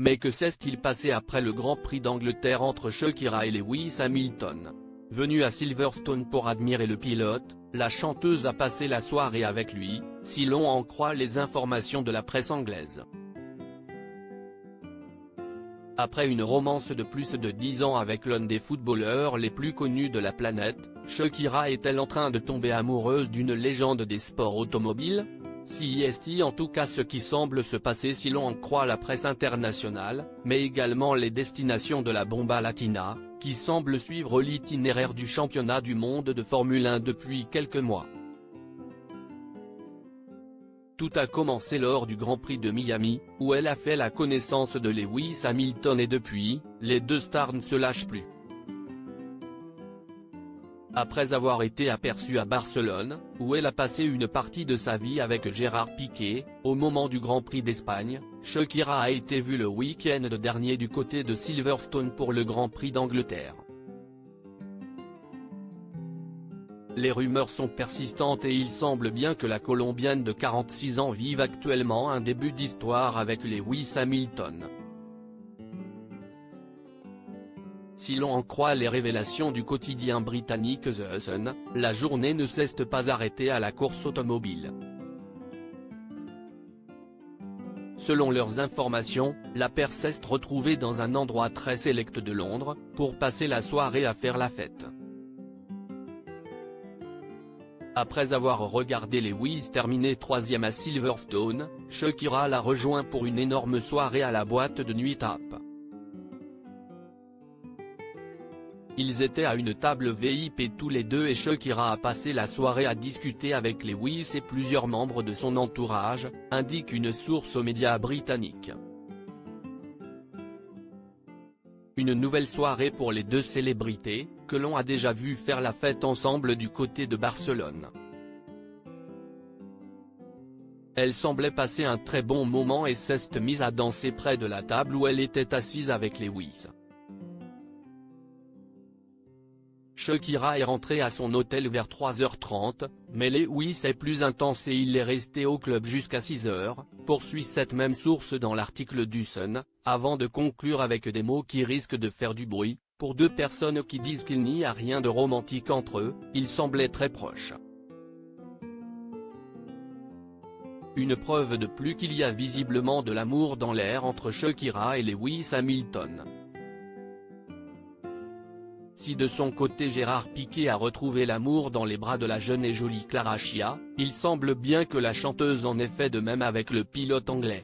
Mais que s'est-il passé après le Grand Prix d'Angleterre entre Shakira et Lewis Hamilton? Venue à Silverstone pour admirer le pilote, la chanteuse a passé la soirée avec lui, si l'on en croit les informations de la presse anglaise. Après une romance de plus de 10 ans avec l'un des footballeurs les plus connus de la planète, Shakira est-elle en train de tomber amoureuse d'une légende des sports automobiles? Si est en tout cas ce qui semble se passer si l'on en croit la presse internationale, mais également les destinations de la Bomba Latina, qui semble suivre l'itinéraire du championnat du monde de Formule 1 depuis quelques mois. Tout a commencé lors du Grand Prix de Miami, où elle a fait la connaissance de Lewis Hamilton et depuis, les deux stars ne se lâchent plus. Après avoir été aperçue à Barcelone, où elle a passé une partie de sa vie avec Gérard Piqué, au moment du Grand Prix d'Espagne, Shakira a été vue le week-end dernier du côté de Silverstone pour le Grand Prix d'Angleterre. Les rumeurs sont persistantes et il semble bien que la Colombienne de 46 ans vive actuellement un début d'histoire avec Lewis Hamilton. Si l'on en croit les révélations du quotidien britannique The Sun, la journée ne s'est pas arrêtée à la course automobile. Selon leurs informations, la paire s'est retrouvée dans un endroit très sélect de Londres, pour passer la soirée à faire la fête. Après avoir regardé Lewis terminer 3e à Silverstone, Shakira l'a rejoint pour une énorme soirée à la boîte de nuit Tap. Ils étaient à une table VIP tous les deux et Shakira a passé la soirée à discuter avec Lewis et plusieurs membres de son entourage, indique une source aux médias britanniques. Une nouvelle soirée pour les deux célébrités, que l'on a déjà vu faire la fête ensemble du côté de Barcelone. Elle semblait passer un très bon moment et s'est mise à danser près de la table où elle était assise avec Lewis. Shakira est rentrée à son hôtel vers 3h30, mais Lewis est plus intense et il est resté au club jusqu'à 6h, poursuit cette même source dans l'article du Sun, avant de conclure avec des mots qui risquent de faire du bruit. Pour deux personnes qui disent qu'il n'y a rien de romantique entre eux, ils semblaient très proches. Une preuve de plus qu'il y a visiblement de l'amour dans l'air entre Shakira et Lewis Hamilton. Si de son côté Gérard Piqué a retrouvé l'amour dans les bras de la jeune et jolie Clara Chia, il semble bien que la chanteuse en ait fait de même avec le pilote anglais.